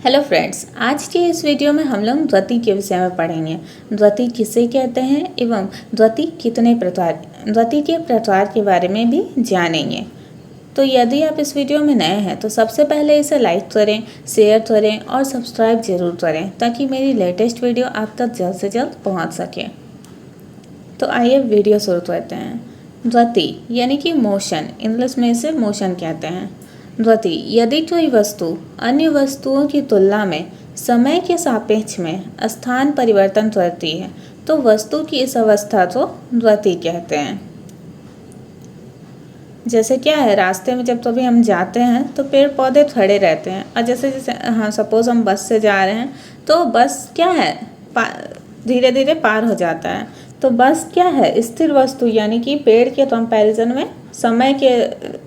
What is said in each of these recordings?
Hello friends, आज के इस वीडियो में हम लोग द्वति के विषय में पढ़ेंगे। द्वति किसे कहते हैं एवं द्वति के प्रकार के बारे में भी जानेंगे। तो यदि आप इस वीडियो में नए हैं तो सबसे पहले इसे लाइक करें, शेयर करें और सब्सक्राइब जरूर करें ताकि मेरी लेटेस्ट वीडियो आप तक जल्द से जल्द पहुँच सके। तो आइए वीडियो शुरू करते हैं। द्वति यानी कि मोशन, इंग्लिश में इसे मोशन कहते हैं। द्वति यदि कोई वस्तु अन्य वस्तुओं की तुलना में समय के सापेक्ष में स्थान परिवर्तन करती है तो वस्तु की इस अवस्था को द्वति कहते हैं। जैसे क्या है, रास्ते में जब कभी हम जाते हैं तो पेड़ पौधे खड़े रहते हैं और जैसे जैसे सपोज हम बस से जा रहे हैं तो बस क्या है, धीरे धीरे पार हो जाता है। तो बस क्या है, स्थिर वस्तु यानी कि पेड़ के कंपैरिजन में समय के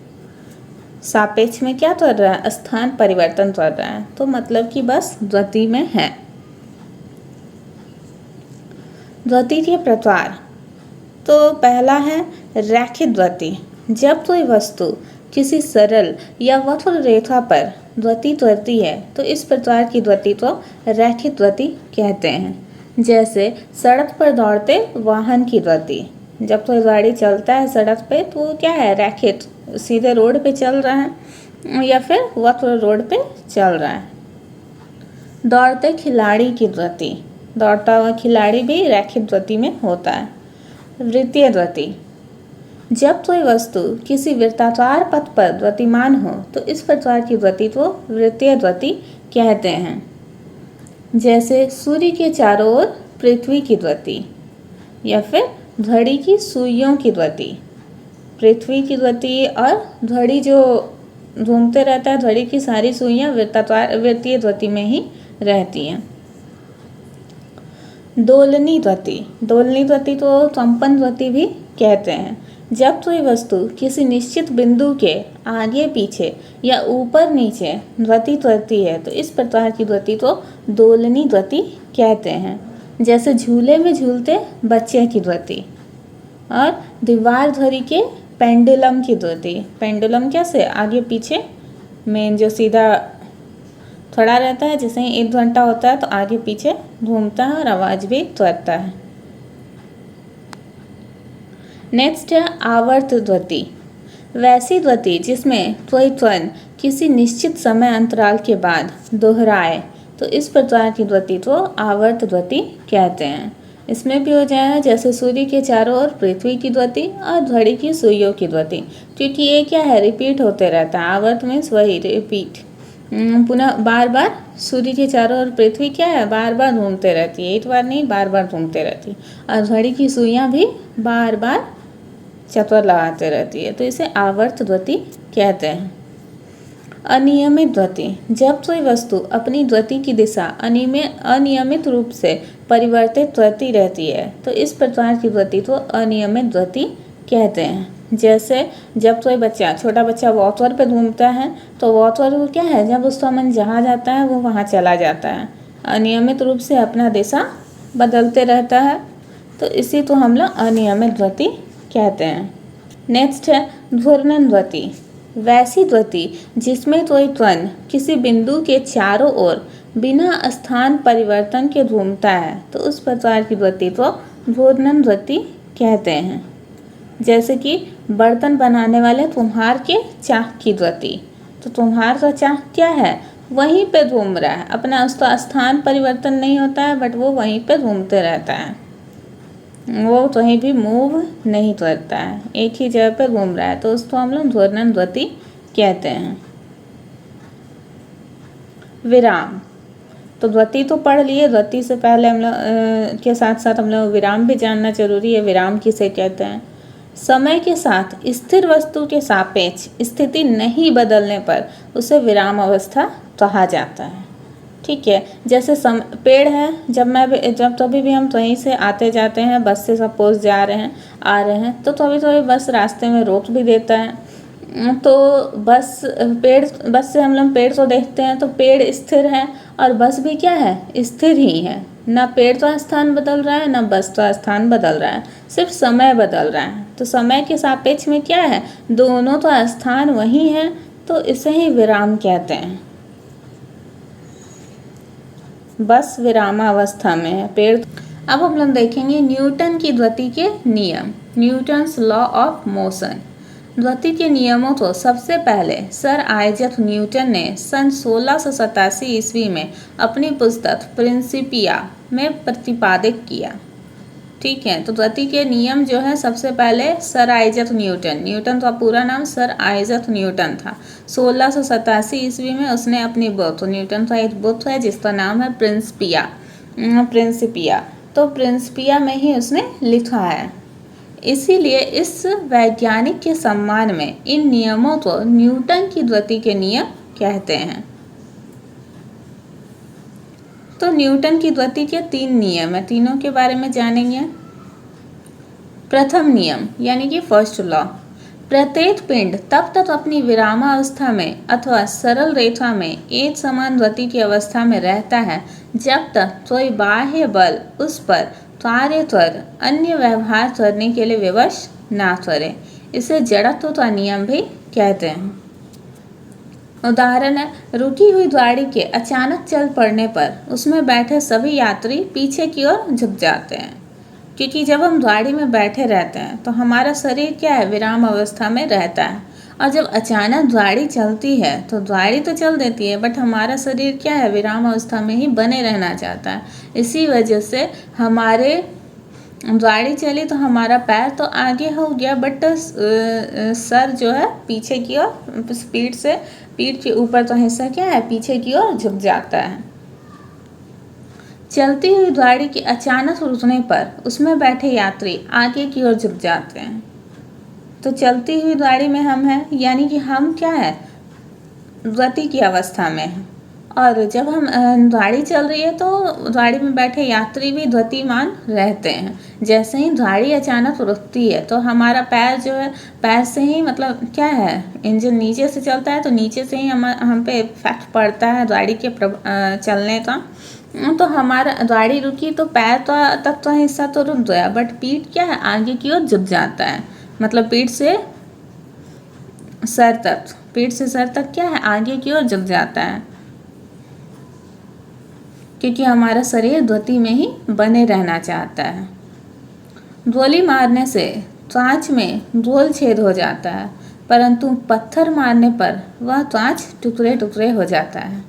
सापेक्ष में क्या कर रहा है, स्थान परिवर्तन कर रहा है। तो मतलब कि बस द्वति में है। द्वति के प्रकार, तो पहला है रैखिक द्वति। जब कोई वस्तु किसी सरल या वक्र रेखा पर द्वति करती है तो इस प्रकार की द्वति को रैखिक द्वति कहते हैं। जैसे सड़क पर दौड़ते वाहन की द्वति। जब कोई गाड़ी चलता है सड़क पे तो वो क्या है, रैखिक, सीधे रोड पे चल रहा है या फिर वक्र रोड पे चल रहा है। दौड़ते खिलाड़ी की द्वति, दौड़ता हुआ खिलाड़ी भी रैखिक द्वति में होता है। वृत्तीय द्वति, जब कोई वस्तु किसी वृत्ताकार पथ पर द्वतिमान हो तो इस प्रकार की द्वति को वृत्तीय द्वति कहते हैं। जैसे सूर्य के चारों ओर पृथ्वी की द्वति या फिर घड़ी की सुइयों की द्वति। पृथ्वी की द्वति और घड़ी जो घूमते रहता है, घड़ी की सारी सुइयां वृत्तीय द्वति में ही रहती हैं। दोलनी द्वति, दोलनी द्वति को कंपन द्वति भी कहते हैं। जब कोई वस्तु किसी निश्चित बिंदु के आगे पीछे या ऊपर नीचे द्वति करती है तो इस प्रकार की द्वति को दोलनी द्वति कहते हैं। जैसे झूले में झूलते बच्चे की द्वति और दीवार घड़ी के पेंडुलम की द्वति। पेंडुलम कैसे, आगे पीछे मेन जो सीधा खड़ा रहता है, जैसे ही 1 घंटा होता है तो आगे पीछे घूमता है और आवाज भी करता है। नेक्स्ट है आवर्त द्वति। वैसी द्वति जिसमें कोई कण किसी निश्चित समय अंतराल के बाद दोहराए तो इस प्रकार की द्वति को आवर्त द्वति कहते हैं। इसमें भी हो जाएगा जैसे सूर्य के चारों ओर पृथ्वी की द्वति और घड़ी की सुइयों की द्वति, क्योंकि ये क्या है, रिपीट होते रहता है। आवर्त मीन्स वही रिपीट, पुनः बार बार सूर्य के चारों ओर पृथ्वी क्या है, बार बार घूमते रहती है, एक बार नहीं बार बार घूमते रहती है। और घड़ी की सुइयां भी बार बार चक्कर लगाते रहती है, तो इसे आवर्त द्वति कहते हैं। अनियमित द्वति, जब कोई वस्तु अपनी द्वति की दिशा अनियमित रूप से परिवर्तित करती रहती है तो इस प्रकार की द्वति को अनियमित द्वति कहते हैं। जैसे जब कोई बच्चा, छोटा बच्चा वॉकर पे घूमता है तो वॉकर क्या है, जब उसका मन जहाँ जाता है वो वहाँ चला जाता है, अनियमित रूप से अपना दिशा बदलते रहता है, तो इसी को हम लोग अनियमित द्वति कहते हैं। नेक्स्ट है घूर्णन द्वति। वैसी द्वति जिसमें कोई कण किसी बिंदु के चारों ओर बिना स्थान परिवर्तन के घूमता है तो उस प्रकार की द्वति को घूर्णन द्वति कहते हैं। जैसे कि बर्तन बनाने वाले कुम्हार के चाक की द्वति। तो कुम्हार का चाक क्या है, वहीं पे घूम रहा है, अपना उसका स्थान परिवर्तन नहीं होता है बट वो वहीं पे घूमते रहता है, वो कहीं भी मूव नहीं करता है, एक ही जगह पर घूम रहा है, तो उसको हम लोग घूर्णन द्वति कहते हैं। विराम, तो द्वति तो पढ़ लिए, द्वति से पहले हम लोग के साथ साथ हम लोग विराम भी जानना जरूरी है। विराम किसे कहते हैं, समय के साथ स्थिर वस्तु के सापेक्ष स्थिति नहीं बदलने पर उसे विराम अवस्था कहा जाता है। ठीक है, जैसे पेड़ है, जब कभी भी हम कहीं से आते जाते हैं, बस से सपोज जा रहे हैं आ रहे हैं तो कभी बस रास्ते में रोक भी देता है। तो बस से हम लोग पेड़ को देखते हैं तो पेड़ स्थिर है और बस भी क्या है, स्थिर ही है, ना पेड़ का स्थान बदल रहा है ना बस का स्थान बदल रहा है, सिर्फ समय बदल रहा है। तो समय के सापेक्ष में क्या है, दोनों का स्थान वही है, तो इसे ही विराम कहते हैं। बस विरामावस्था में है पेड़। अब हम लोग देखेंगे न्यूटन की गति के नियम, न्यूटन्स लॉ ऑफ मोशन। गति के नियमों को सबसे पहले सर आइजैक न्यूटन ने सन 1687 ईस्वी में अपनी पुस्तक प्रिंसिपिया में प्रतिपादित किया। ठीक है, तो गति के नियम जो है सबसे पहले सर आइजैक न्यूटन, न्यूटन का पूरा नाम सर आइजैक न्यूटन था। 1687 ईस्वी में उसने अपनी बुक, न्यूटन का एक बुक है जिसका नाम है प्रिंसिपिया, तो प्रिंसिपिया में ही उसने लिखा है। इसीलिए इस वैज्ञानिक के सम्मान में इन नियमों को न्यूटन की गति के नियम कहते हैं। तो न्यूटन की गति के 3 नियम है, तीनों के बारे में जानेंगे। प्रथम नियम यानी कि फर्स्ट लॉ, प्रत्येक पिंड तब तक अपनी विरामावस्था में अथवा सरल रेखा में एक समान गति की अवस्था में रहता है जब तक कोई बाह्य बल उस पर कार्य कर अन्य व्यवहार करने के लिए विवश ना करे। इसे जड़त्व का नियम भी कहते हैं। उदाहरण है, रुकी हुई गाड़ी के अचानक चल पड़ने पर उसमें बैठे सभी यात्री पीछे की ओर झुक जाते हैं, क्योंकि जब हम गाड़ी में बैठे रहते हैं तो हमारा शरीर क्या है, विराम अवस्था में रहता है, और जब अचानक गाड़ी चलती है तो गाड़ी तो चल देती है बट हमारा शरीर क्या है, विराम अवस्था में ही बने रहना चाहता है। इसी वजह से हमारे गाड़ी चली तो हमारा पैर तो आगे हो गया बट सर जो है पीछे की ओर, स्पीड से पीठ के ऊपर तो हिस्सा क्या है, पीछे की ओर झुक जाता है। चलती हुई गाड़ी के अचानक रुकने पर उसमें बैठे यात्री आगे की ओर झुक जाते हैं। तो चलती हुई गाड़ी में हम हैं, यानी कि हम क्या है, गति की अवस्था में हैं, और जब हम गाड़ी चल रही है तो गाड़ी में बैठे यात्री भी गतिमान रहते हैं। जैसे ही गाड़ी अचानक रुकती है तो हमारा पैर जो है, पैर से ही मतलब क्या है, इंजन नीचे से चलता है तो नीचे से ही हम पे इफेक्ट पड़ता है गाड़ी के चलने का। तो हमारा गाड़ी रुकी तो पैर तो तक तो हिस्सा तो रुक गया बट पीठ क्या है, आगे की ओर झुक जाता है, मतलब पीठ से सर तक क्या है, आगे की ओर झुक जाता है, क्योंकि हमारा शरीर गति में ही बने रहना चाहता है। गोली मारने से कांच में गोल छेद हो जाता है, परंतु पत्थर मारने पर वह कांच टुकड़े टुकड़े हो जाता है।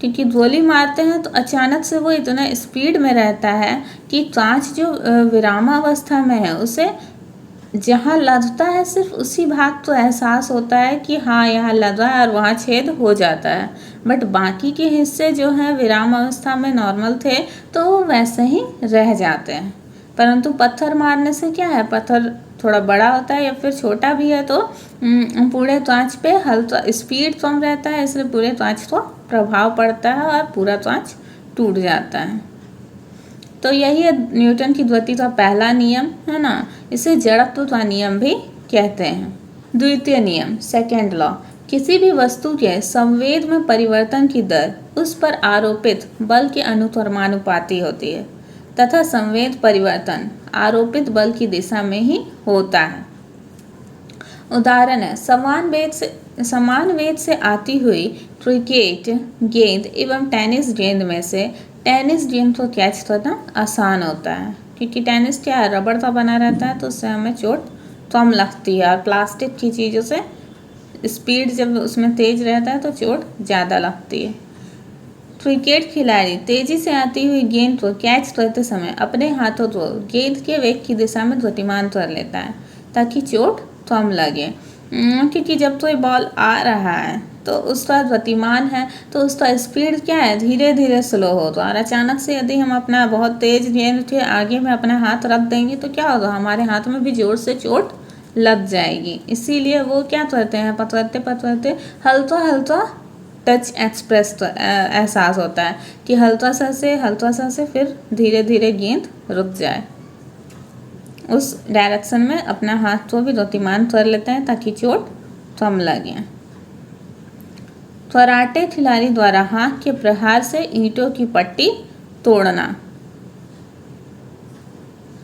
क्योंकि गोली मारते हैं तो अचानक से वो इतना स्पीड में रहता है कि कांच जो विरामावस्था में है उसे जहाँ लगता है सिर्फ उसी भाग तो एहसास होता है कि हाँ यहाँ लगा है और वहाँ छेद हो जाता है, बट बाकी के हिस्से जो हैं विराम अवस्था में नॉर्मल थे तो वो वैसे ही रह जाते हैं। परंतु पत्थर मारने से क्या है, पत्थर थोड़ा बड़ा होता है या फिर छोटा भी है तो पूरे कांच पे हल्का स्पीड कम रहता है, इसलिए पूरे कांच को प्रभाव पड़ता है और पूरा कांच टूट जाता है। तो यही है न्यूटन की गति का पहला नियम है ना, इसे जड़त्व का नियम भी कहते हैं। द्वितीय नियम, सेकेंड लॉ, किसी भी वस्तु के संवेग में परिवर्तन की दर उस पर आरोपित बल के अनुक्रमानुपाती होती है तथा संवेग परिवर्तन आरोपित बल की दिशा में ही होता है। उदाहरण है, समान वेग से आती हुई क्रिकेट गेंद एवं टेनिस गेंद में से टेनिस गेंद को कैच करना आसान होता है, क्योंकि टेनिस क्या है, रबड़ का बना रहता है तो उससे हमें चोट कम लगती है, और प्लास्टिक की चीज़ों से स्पीड जब उसमें तेज रहता है तो चोट ज़्यादा लगती है। क्रिकेट खिलाड़ी तेजी से आती हुई गेंद को कैच करते समय अपने हाथों को गेंद के वेग की दिशा में गतिमान कर लेता है ताकि चोट कम लगे, क्योंकि जब तो ये बॉल आ रहा है तो उसका गतिमान है तो उसका स्पीड क्या है, धीरे धीरे स्लो होगा, और अचानक से यदि हम अपना बहुत तेज गेंद के आगे में अपना हाथ रख देंगे तो क्या होगा, हमारे हाथ में भी जोर से चोट लग जाएगी। इसीलिए वो क्या करते हैं, पकड़ते हल्का हल्का टच एक्सप्रेस एहसास होता है कि हल्का सा से फिर धीरे धीरे गेंद रुक जाए, उस डायरेक्शन में अपना हाथ को भी गतिमान कर लेते हैं ताकि चोट कम लगे। कराटे खिलाड़ी द्वारा हाथ के प्रहार से ईंटों की पट्टी तोड़ना,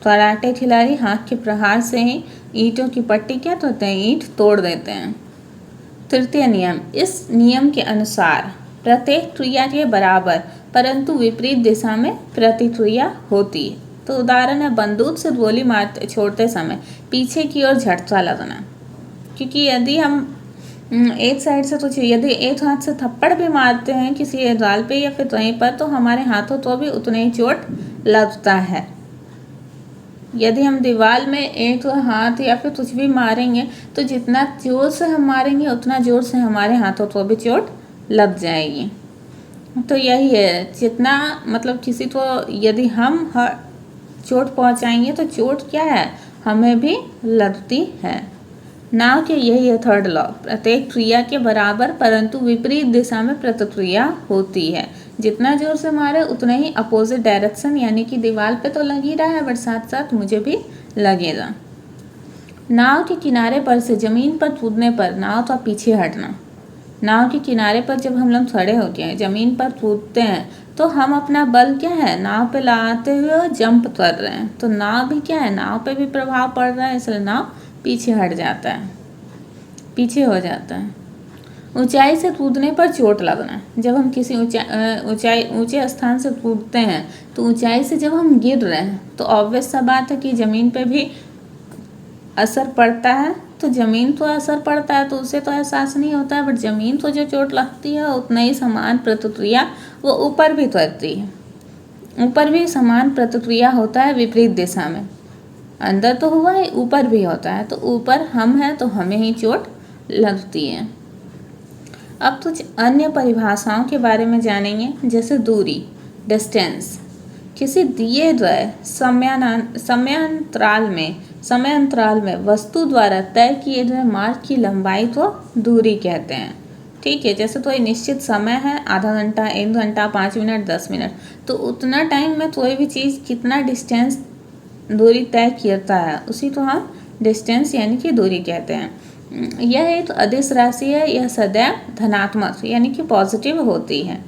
कराटे खिलाड़ी हाथ के प्रहार से ही ईंटों की पट्टी क्या करते हैं, ईंट तोड़ देते हैं। तृतीय नियम, इस नियम के अनुसार प्रत्येक क्रिया के बराबर परंतु विपरीत दिशा में प्रतिक्रिया होती है। तो उदाहरण है, बंदूक से गोली मारते छोड़ते समय पीछे की ओर झटका लगना, क्योंकि यदि हम एक साइड से तो यदि एक हाथ से थप्पड़ भी मारते हैं किसी गाल पे या फिर कहीं पर, तो हमारे हाथों तो भी उतने ही चोट लगता है। यदि हम दीवार में एक हाथ या फिर कुछ भी मारेंगे तो जितना जोर से हम मारेंगे उतना जोर से हमारे हाथों को भी चोट लग जाएगी। तो यही है, जितना मतलब किसी को यदि हम चोट पहुंचाएंगे तो चोट क्या है, हमें भी लगती है। नाउ कि यही है थर्ड लॉ, प्रत्येक क्रिया के बराबर परंतु विपरीत दिशा में प्रतिक्रिया होती है। जितना जोर से मारे उतना ही अपोजिट डायरेक्शन, यानी कि दीवार पे तो लग ही रहा है बट साथ साथ मुझे भी लगेगा। नाव के किनारे पर से जमीन पर कूदने पर नाव का पीछे हटना। नाव के किनारे पर जब हम लोग खड़े होते हैं, जमीन पर कूदते हैं, तो हम अपना बल क्या है, नाव पे लगाते हुए जंप कर रहे हैं। तो नाव भी क्या है, नाव पे भी प्रभाव पड़ रहा है, इसलिए नाव पीछे हट जाता है, पीछे हो जाता है। ऊंचाई से कूदने पर चोट लगना, जब हम किसी ऊंचे स्थान से कूदते हैं तो ऊंचाई से जब हम गिर रहे हैं तो ऑब्वियस सा बात है कि ज़मीन पे भी असर पड़ता है। तो ज़मीन तो असर पड़ता है तो उसे तो एहसास नहीं होता है, बट ज़मीन तो जो चोट लगती है उतना ही समान प्रतिक्रिया वो ऊपर भी करती है। ऊपर भी समान प्रतिक्रिया होता है विपरीत दिशा में। अंदर तो हुआ है, ऊपर भी होता है, तो ऊपर हम हैं तो हमें ही चोट लगती है। अब कुछ अन्य परिभाषाओं के बारे में जानेंगे, जैसे दूरी, डिस्टेंस। किसी दिए गए समयांतराल में वस्तु द्वारा तय किए गए मार्ग की लंबाई को दूरी कहते हैं। ठीक है, जैसे कोई निश्चित समय है, आधा घंटा, 1 घंटा, 5 मिनट, 10 मिनट, तो उतना टाइम में कोई भी चीज़ कितना डिस्टेंस दूरी तय करता है उसी को हम डिस्टेंस यानी कि दूरी कहते हैं। यह एक अदिश राशि है, यह सदैव धनात्मक यानी कि पॉजिटिव होती है।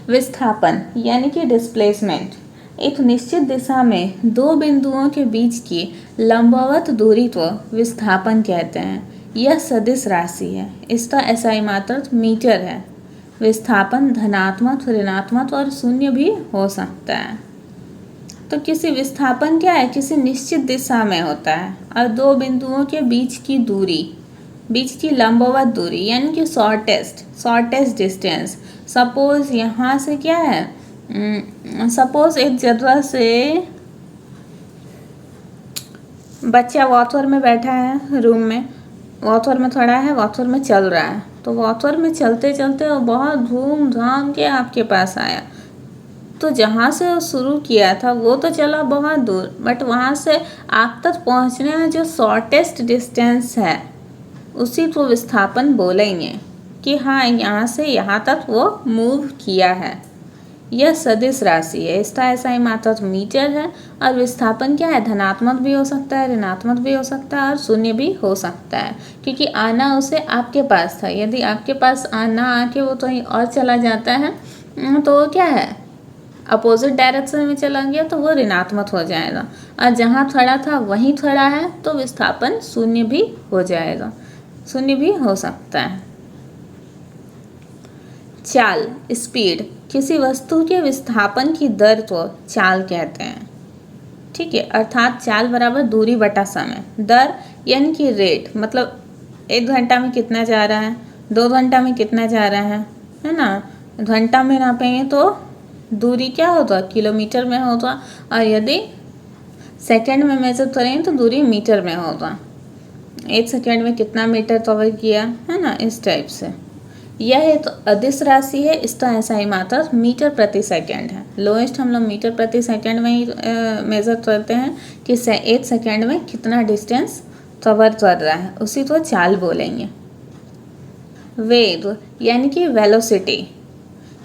विस्थापन यानी कि डिस्प्लेसमेंट, एक निश्चित दिशा में दो बिंदुओं के बीच की लंबवत दूरी को विस्थापन कहते हैं। यह सदिश राशि है, इसका SI मात्रक मीटर है। विस्थापन धनात्मक, ऋणात्मक और शून्य भी हो सकता है। तो किसी विस्थापन क्या है, किसी निश्चित दिशा में होता है और दो बिंदुओं के बीच की दूरी, बीच की लंबवत दूरी यानी कि शॉर्टेस्ट डिस्टेंस। सपोज यहाँ से क्या है, सपोज एक जगह से बच्चा वॉकर में बैठा है, रूम में वॉकर में खड़ा है, वॉकर में चल रहा है, तो वॉकर में चलते चलते वो बहुत धूमधाम के आपके पास आया। तो जहाँ से वो शुरू किया था वो तो चला बहुत दूर, बट वहाँ से आप तक पहुँचने में जो शॉर्टेस्ट डिस्टेंस है उसी को विस्थापन बोलेंगे कि हाँ यहाँ से यहाँ तक वो मूव किया है। यह सदिश राशि है, इसका SI मात्रक मीटर है और विस्थापन क्या है, धनात्मक भी हो सकता है, ऋणात्मक भी हो सकता है और शून्य भी हो सकता है, क्योंकि आना उसे आपके पास था। यदि आपके पास आना आके वो कहीं और चला जाता है तो क्या है, अपोजिट डायरेक्शन में चला गया तो वो ऋणात्मक हो जाएगा, और जहाँ खड़ा था वहीं खड़ा है तो विस्थापन शून्य भी हो जाएगा, शून्य भी हो सकता है। चाल, स्पीड, किसी वस्तु के विस्थापन की दर को चाल कहते हैं। ठीक है, अर्थात चाल बराबर दूरी बटा समय। दर यानी कि रेट, मतलब 1 घंटा में कितना जा रहा है, 2 घंटा में कितना जा रहा है ना। घंटा में नापेंगे तो दूरी क्या होगा, किलोमीटर में होगा, और यदि सेकंड में मेजर करें तो दूरी मीटर में होगा। 1 सेकंड में कितना मीटर कवर किया है ना, इस टाइप से। यह एक अदिश राशि है, इसका SI मात्रक मीटर प्रति सेकंड है। लोएस्ट हम लोग मीटर प्रति सेकंड में ही मेजर करते हैं कि 1 सेकंड में कितना डिस्टेंस कवर कर रहा है, उसी को चाल बोलेंगे। वेग यानी कि वेलोसिटी,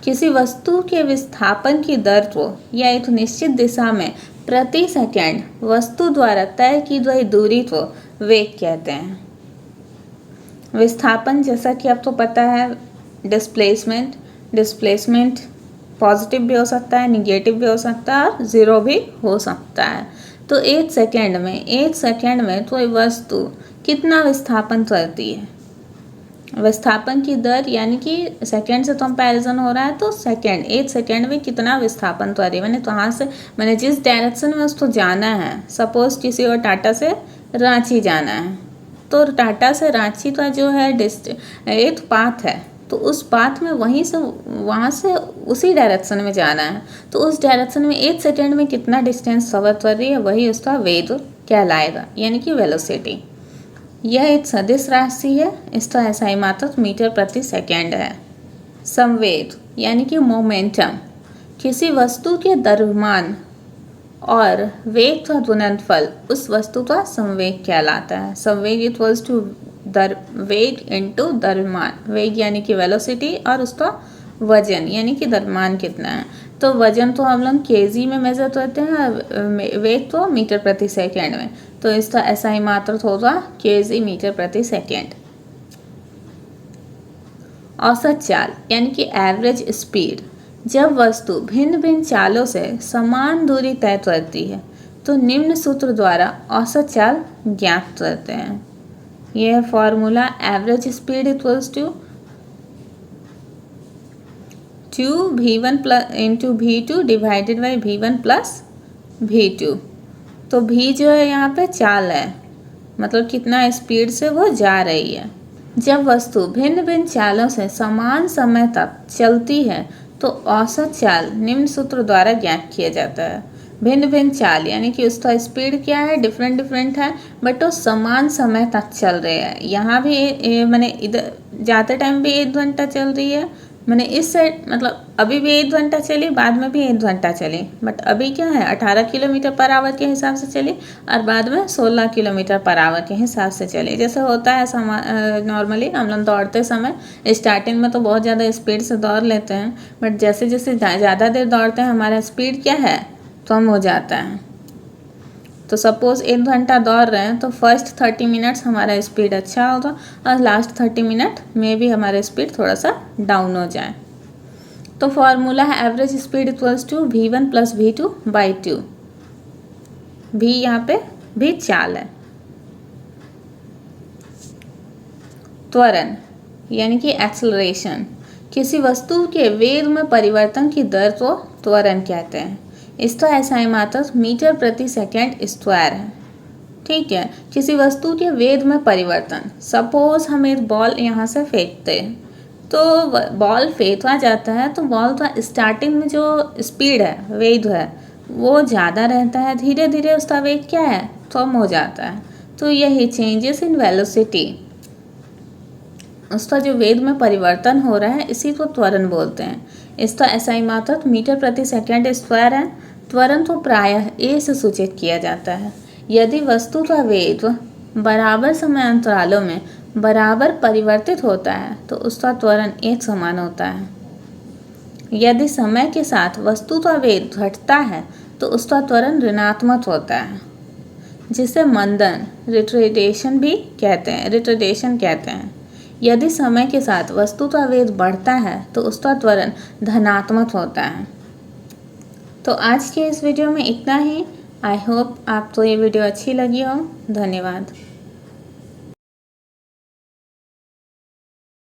किसी वस्तु के विस्थापन की दर को या एक निश्चित दिशा में प्रति सेकंड वस्तु द्वारा तय की गई दूरी को वेग कहते हैं। विस्थापन जैसा कि आपको पता है, डिस्प्लेसमेंट पॉजिटिव भी हो सकता है, निगेटिव भी हो सकता है और ज़ीरो भी हो सकता है। तो 1 सेकंड में कोई वस्तु कितना विस्थापन करती है, विस्थापन की दर यानी कि सेकेंड से कंपैरिजन हो रहा है तो सेकेंड, 1 सेकेंड में कितना विस्थापन त्वरण, मैंने तो यहाँ से मैंने जिस डायरेक्शन में उसको जाना है, सपोज किसी और टाटा से रांची जाना है, तो टाटा से रांची का जो है एक पाथ है, तो उस पाथ में वहीं से वहाँ से उसी डायरेक्शन में जाना है, तो उस डायरेक्शन में 1 सेकेंड में कितना डिस्टेंस कवर कर रही है, वही उसका वेग कहलाएगा, यानी कि वेलोसिटी। यह एक सदिश राशि है, इसका एसआई मात्रक मीटर प्रति सेकेंड है। संवेग यानी कि मोमेंटम किसी वस्तु के द्रव्यमान और वेग का गुणनफल उस वस्तु का संवेग कहलाता है। संवेग इक्वल्स टू वेग इनटू द्रव्यमान, वेग यानी कि वेलोसिटी और उसका वजन यानी कि द्रव्यमान कितना है। तो वजन तो हम लोग केजी में मेजर करते हैं, वेग तो मीटर प्रति सेकेंड में, तो इसका एसआई मात्रक होगा केजी मीटर प्रति सेकेंड। औसत चाल यानी कि एवरेज स्पीड, जब वस्तु भिन्न भिन्न चालों से समान दूरी तय करती है तो निम्न सूत्र द्वारा औसत चाल ज्ञात करते हैं। यह formula average speed equals to v1 into v2 divided by v1 plus v2। तो v जो है यहाँ पे चाल है, मतलब कितना स्पीड से वो जा रही है। जब वस्तु भिन्न भिन्न चालों से समान समय तक चलती है तो औसत चाल निम्न सूत्र द्वारा ज्ञात किया जाता है। भिन्न भिन्न चाल यानी कि उसका स्पीड क्या है, डिफरेंट है, बट वो समान समय तक चल रहे हैं। यहाँ भी मैंने इधर जाते टाइम भी 1 घंटा चल रही है, मैंने इस साइड मतलब अभी भी 1 घंटा चली, बाद में भी 1 घंटा चली, बट अभी क्या है 18 किलोमीटर पर आवर के हिसाब से चली और बाद में 16 किलोमीटर पर आवर के हिसाब से चली। जैसे होता है नॉर्मली हम लोग दौड़ते समय स्टार्टिंग में तो बहुत ज़्यादा स्पीड से दौड़ लेते हैं, बट जैसे जैसे ज़्यादा देर दौड़ते हैं हमारा स्पीड क्या है कम हो जाता है। तो सपोज़ 1 घंटा दौड़ रहे हैं तो फर्स्ट 30 मिनट्स हमारा स्पीड अच्छा होगा और लास्ट 30 मिनट में भी हमारा स्पीड थोड़ा सा डाउन हो जाए। तो फॉर्मूला है average speed equals to v1 plus v2 by 2। v यहाँ पे भी चाल है। त्वरण यानी कि एक्सेलरेशन, किसी वस्तु के वेग में परिवर्तन की दर को त्वरण कहते हैं। इसका एसआई मात्रक मीटर प्रति सेकेंड स्क्वायर है। ठीक है, किसी वस्तु के वेग में परिवर्तन, सपोज हम एक बॉल यहाँ से फेंकते हैं तो बॉल फेंका जाता है तो बॉल का स्टार्टिंग में जो स्पीड है, वेग है, वो ज़्यादा रहता है, धीरे धीरे उसका वेग क्या है कम हो जाता है। तो यही चेंजेस इन वेलोसिटी, उसका जो वेग में परिवर्तन हो रहा है इसी को त्वरण बोलते हैं। इसका एसआई मात्रक मीटर प्रति सेकेंड स्क्वायर है। त्वरण को प्रायः ए से सूचित किया जाता है। यदि वस्तु का वेग बराबर समय अंतरालों में बराबर परिवर्तित होता है तो उसका त्वरण एक समान होता है। यदि समय के साथ वस्तु का वेग घटता है तो उसका त्वरण ऋणात्मक होता है, जिसे मंदन रिट्रेडेशन भी कहते हैं। यदि समय के साथ वस्तु का वेग बढ़ता है तो उसका त्वरण धनात्मक होता है। तो आज के इस वीडियो में इतना ही। आई होप आपको ये वीडियो अच्छी लगी हो। धन्यवाद।